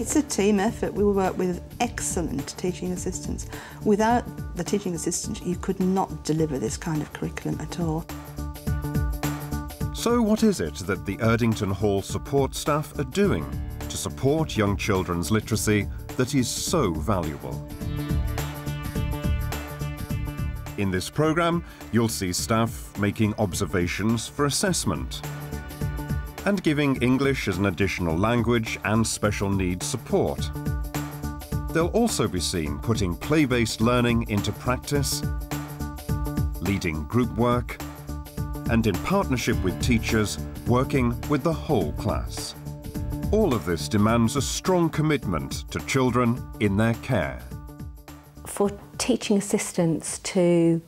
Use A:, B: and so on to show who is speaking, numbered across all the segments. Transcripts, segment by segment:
A: It's a team effort. We work with excellent teaching assistants. Without the teaching assistants, you could not deliver this kind of curriculum at all.
B: So what is it that the Erdington Hall support staff are doing to support young children's literacy that is so valuable? In this programme, you'll see staff making observations for assessment and giving English as an additional language and special needs support. They'll also be seen putting play-based learning into practice, leading group work, and in partnership with teachers, working with the whole class. All of this demands a strong commitment to children in their care.
C: For teaching assistants to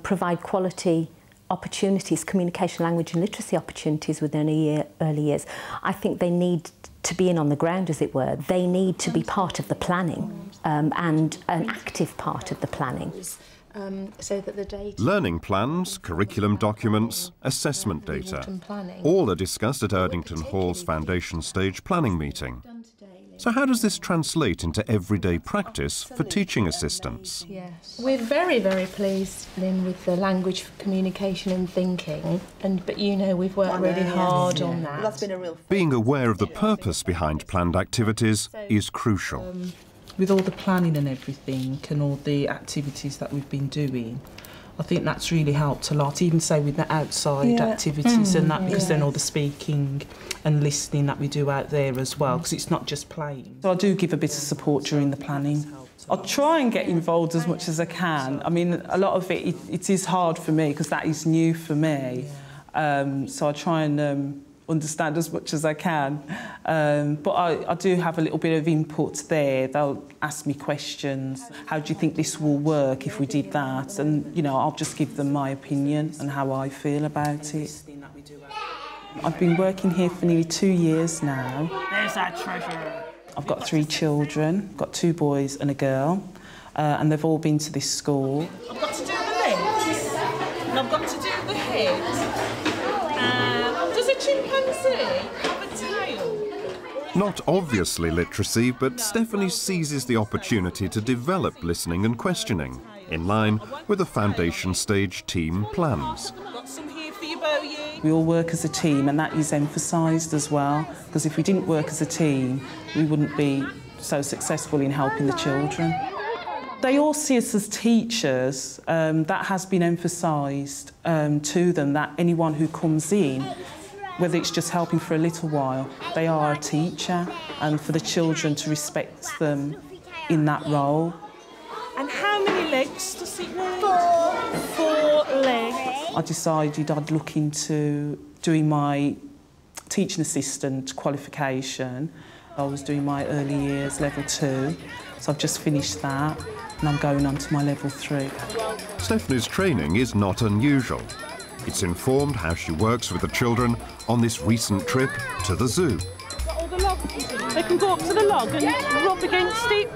C: provide quality opportunities, communication, language and literacy opportunities within early years, I think they need to be in on the ground, as it were. They need to be part of the planning and an active part of the planning.
D: So that the data...
B: Learning plans, curriculum documents, assessment data, all are discussed at Erdington Hall's foundation stage planning meeting. So how does this translate into everyday practice for teaching assistants?
D: Yes. We're very, very pleased, Lynn, with the language for communication and thinking, but you know we've worked really hard on that.
A: That's been a real...
B: Being aware of the purpose behind planned activities is crucial.
E: With all the planning and everything and all the activities that we've been doing, I think that's really helped a lot, even say with the outside activities and that, because then all the speaking and listening that we do out there as well, because it's not just playing. So I do give a bit of support during the planning. I try and get involved as much as I can. I mean, a lot of it is hard for me because that is new for me. So I try and understand as much as I can. But I do have a little bit of input there. They'll ask me questions. How do you think this will work if we did that? And, you know, I'll just give them my opinion and how I feel about it. I've been working here for nearly 2 years now.
F: There's that treasure.
E: I've got 3 children, got 2 boys and a girl, and they've all been to this school.
F: I've got to do the legs, and I've got to do the head. Does a chimpanzee have a tail?
B: Not obviously literacy, but Stephanie seizes the opportunity to develop listening and questioning, in line with the foundation stage team plans.
F: Got some here for you, Bowie.
E: We all work as a team, and that is emphasised as well, because if we didn't work as a team, we wouldn't be so successful in helping the children. They all see us as teachers. That has been emphasised to them, that anyone who comes in, whether it's just helping for a little while, they are a teacher, and for the children to respect them in that role.
F: And how many legs does it need? 4 legs.
E: I decided I'd look into doing my teaching assistant qualification. I was doing my early years level 2, so I've just finished that and I'm going on to my level 3.
B: Stephanie's training is not unusual. It's informed how she works with the children on this recent trip to the zoo.
F: All the logs, they can go up to the log and rub against it.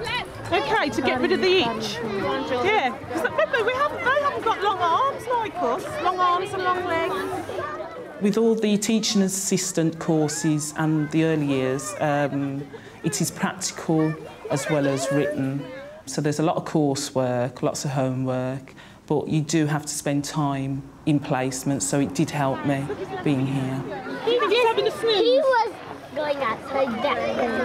F: OK, to get rid of the itch. Yeah, remember, they haven't got long arms like us, long arms and long legs.
E: With all the teaching assistant courses and the early years, it is practical as well as written. So there's a lot of coursework, lots of homework, but you do have to spend time in placement, so it did help me being here.
F: He was
G: going outside that.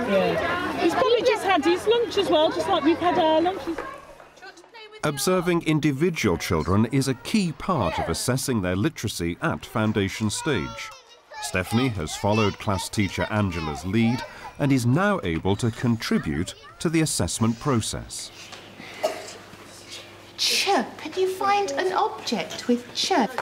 F: Yeah. He's probably just had his lunch as well, just like we've had our lunches.
B: Observing individual children is a key part of assessing their literacy at foundation stage. Stephanie has followed class teacher Angela's lead and is now able to contribute to the assessment process.
D: Chirp. Can you find an object with chirp?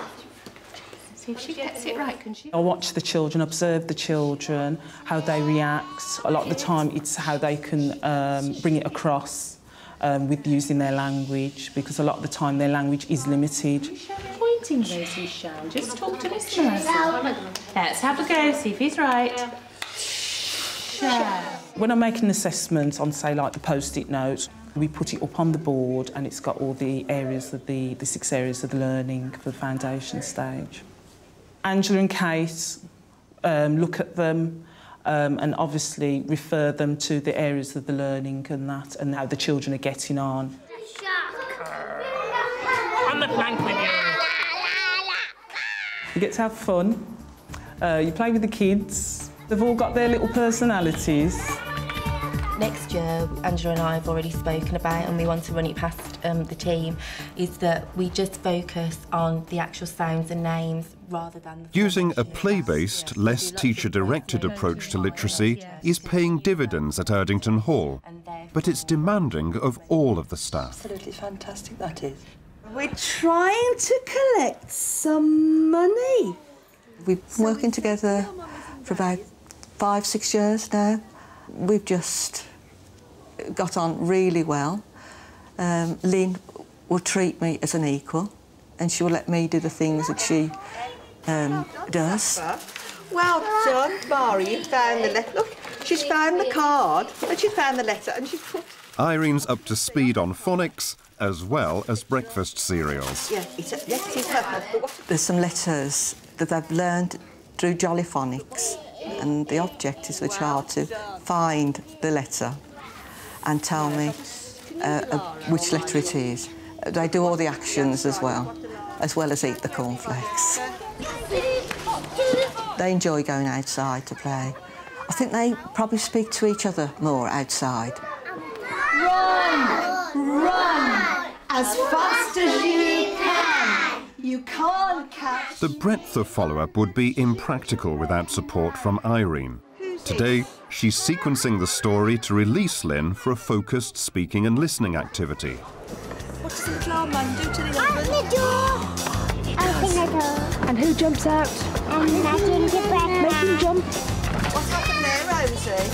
D: See if she gets it right, can she?
E: I watch the children, observe the children, how they react. A lot of the time it's how they can bring it across with using their language, because a lot of the time their language is limited.
D: Pointing Rosie, shall just talk to Mr. Let's have a go, see if he's right.
E: When I make an assessment on, say, like the post-it note, we put it up on the board and it's got all the areas of the 6 areas of the learning for the foundation stage. Angela and Kate look at them, and obviously refer them to the areas of the learning and that, and how the children are getting on.
F: On the plank with you.
E: You get to have fun, you play with the kids, they've all got their little personalities.
H: Next year, Angela and I have already spoken about, and we want to run it past the team, is that we just focus on the actual sounds and names rather than...
B: Using a play-based, less teacher-directed approach to literacy is paying dividends at Erdington Hall, but it's demanding of all of the staff.
A: Absolutely fantastic, that is. We're trying to collect some money. We've been working together for about 5-6 years now. We've just got on really well. Lynn will treat me as an equal, and she will let me do the things that she does.
I: Well done, Mari, you found the letter. Look, she's found the card, and she's found the letter, and she's put...
B: Irene's up to speed on phonics, as well as breakfast cereals.
I: Yeah, yes, it is her.
A: There's some letters that I've learned through Jolly Phonics, and the object is for the child to find the letter and tell me which letter it is. They do all the actions as well as eat the cornflakes. They enjoy going outside to play. I think they probably speak to each other more outside.
I: Run! Run! As fast as you can! You can't catch...
B: The breadth of follow-up would be impractical without support from Irene. Today, she's sequencing the story to release Lynn for a focused speaking and listening activity.
I: What does the little arm man do to the oven?
G: Open the door! Open the door.
D: And who jumps out?
G: I'm not in the bed.
D: Make him jump.
I: What's happened there, Rosie?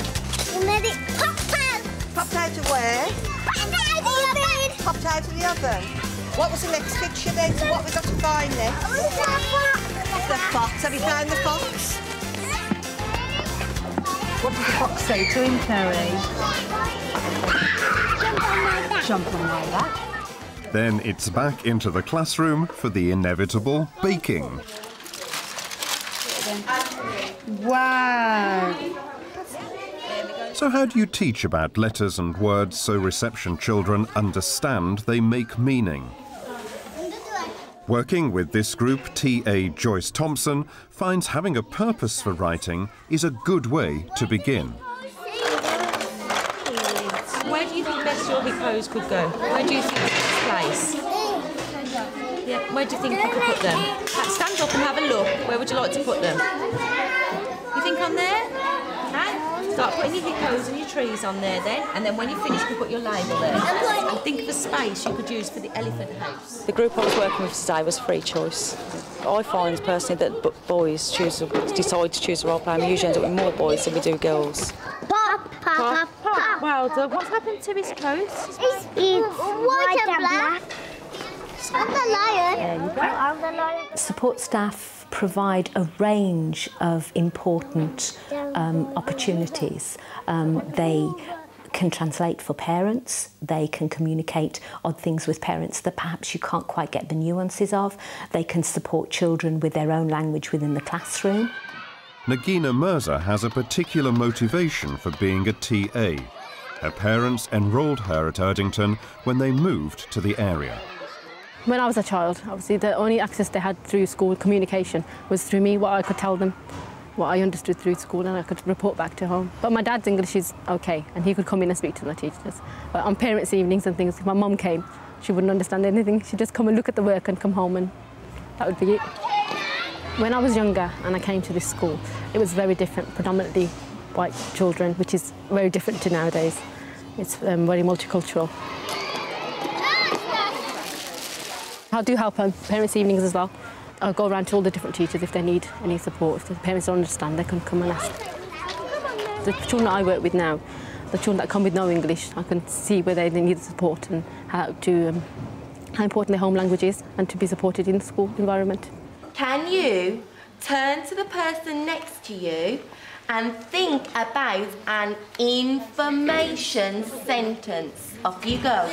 G: You made it pop out!
I: Popped out of where?
G: Popped out of the oven!
I: Popped out of the oven. What was the next picture then? So what we've got to find next? The fox. Have you found the fox?
D: What did the fox say to him, Terry?
G: Jump on my back.
D: Jump on my back.
B: Then it's back into the classroom for the inevitable baking.
D: Wow.
B: So how do you teach about letters and words so reception children understand they make meaning? Working with this group, T.A. Joyce Thompson finds having a purpose for writing is a good way to begin.
H: Where do you think best your hippos could go? Where do you think it's place? Yeah, where do you think you could put them? Stand up and have a look. Where would you like to put them? You think on there? Huh? Start putting your hippos and your trees on there then, and then when you finish, you can put your label there. And think of a space you could use for the elephant house.
J: The group I was working with today was free choice. I find personally that boys decide to choose a role play, and we usually end up with more boys than we do girls.
G: Pop, pop, pop, pop.
H: Well done. What's happened to his coat?
G: It's white and black. I'm the lion.
C: There you go.
G: I'm the lion.
C: Support staff provide a range of important opportunities. They can translate for parents, they can communicate odd things with parents that perhaps you can't quite get the nuances of, they can support children with their own language within the classroom.
B: Nagina Mirza has a particular motivation for being a TA. Her parents enrolled her at Erdington when they moved to the area.
K: When I was a child, obviously the only access they had through school communication was through me, what I could tell them, what I understood through school, and I could report back to home. But my dad's English is okay, and he could come in and speak to the teachers. But on parents' evenings and things, if my mum came, she wouldn't understand anything. She'd just come and look at the work and come home, and that would be it. When I was younger and I came to this school, it was very different, predominantly white children, which is very different to nowadays. It's very multicultural. I do help on parents' evenings as well. I'll go around to all the different teachers if they need any support. If the parents don't understand, they can come and ask. The children that I work with now, the children that come with no English, I can see where they need support and how important their home language is and to be supported in the school environment.
H: Can you turn to the person next to you and think about an information sentence? Off you go.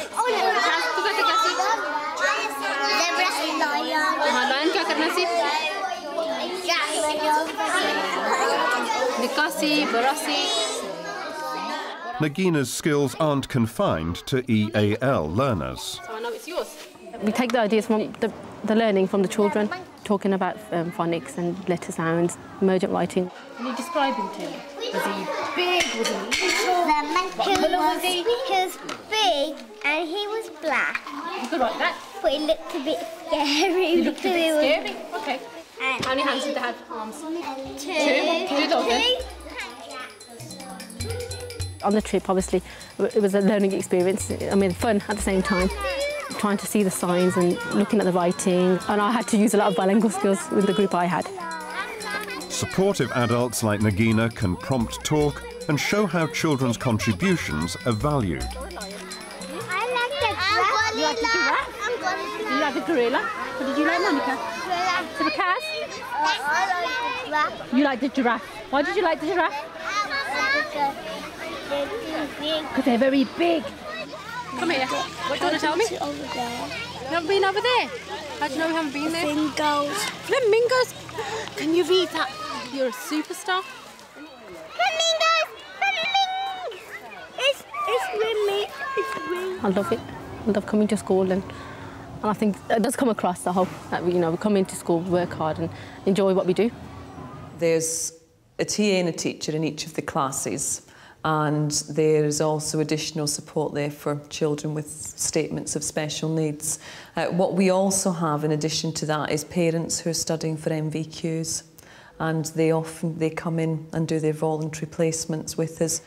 K: Nikasi, Barasi.
B: Nagina's skills aren't confined to EAL learners.
K: So I know it's yours. We take the ideas from the learning from the children, talking about phonics and letter sounds, emergent writing. Can you describe him to me? Was he big? Was he little? What colour was he?
G: He was big and he was black.
K: You could write that.
G: But he looked a bit scary.
K: He looked a bit scary? Okay. How many hands did they have? Arms? Two dogs then. On the trip, obviously, it was a learning experience. I mean, fun at the same time. Trying to see the signs and looking at the writing. And I had to use a lot of bilingual skills with the group I had.
B: Supportive adults like Nagina can prompt talk and show how children's contributions are valued.
G: I like the giraffe.
K: You like the giraffe? You like the gorilla? What did you like, Monica? To the cast?
G: I like the giraffe.
K: You like the giraffe. Why did you like the giraffe? Because they're very big. Come here. What do you want to tell me?
G: Over there.
K: You haven't been over there? How do you know we haven't been there?
G: Flamingos.
K: Flamingos? Can you read that? You're a superstar.
G: Flamingos! Flamingos! It's raining. It's raining.
K: I love it. I love coming to school and I think it does come across the whole, that we come into school, work hard and enjoy what we do.
L: There's a TA and a teacher in each of the classes, and there's also additional support there for children with statements of special needs. What we also have in addition to that is parents who are studying for MVQs, and they come in and do their voluntary placements with us.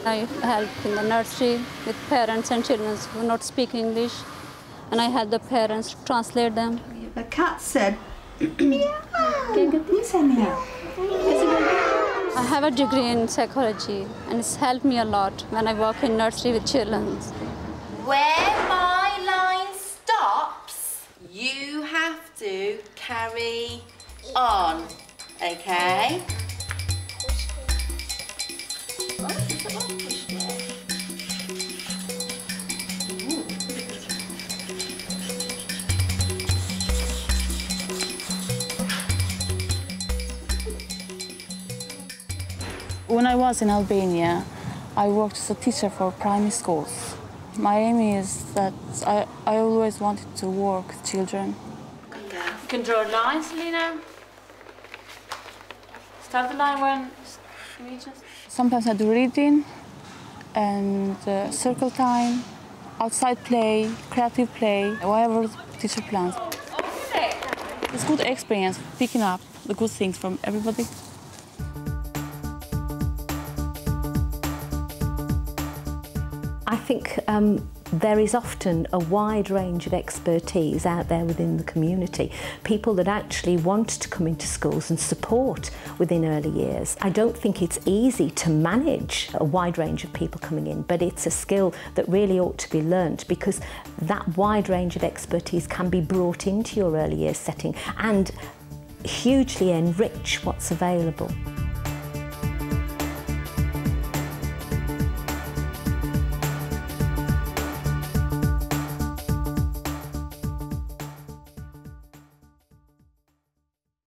M: I help in the nursery with parents and children who not speak English, and I help the parents translate them.
A: The cat said, meow. Can you say meow?
M: I have a degree in psychology, and it's helped me a lot when I work in nursery with children.
N: Where my line stops, you have to carry on, okay?
O: When I was in Albania, I worked as a teacher for primary schools. My aim is that I always wanted to work with children.
P: You can draw lines, Lena. Start the line when we just...
O: Sometimes I do reading and circle time, outside play, creative play, whatever the teacher plans. It's a good experience picking up the good things from everybody.
C: I think there is often a wide range of expertise out there within the community, people that actually want to come into schools and support within early years. I don't think it's easy to manage a wide range of people coming in, but it's a skill that really ought to be learnt, because that wide range of expertise can be brought into your early years setting and hugely enrich what's available.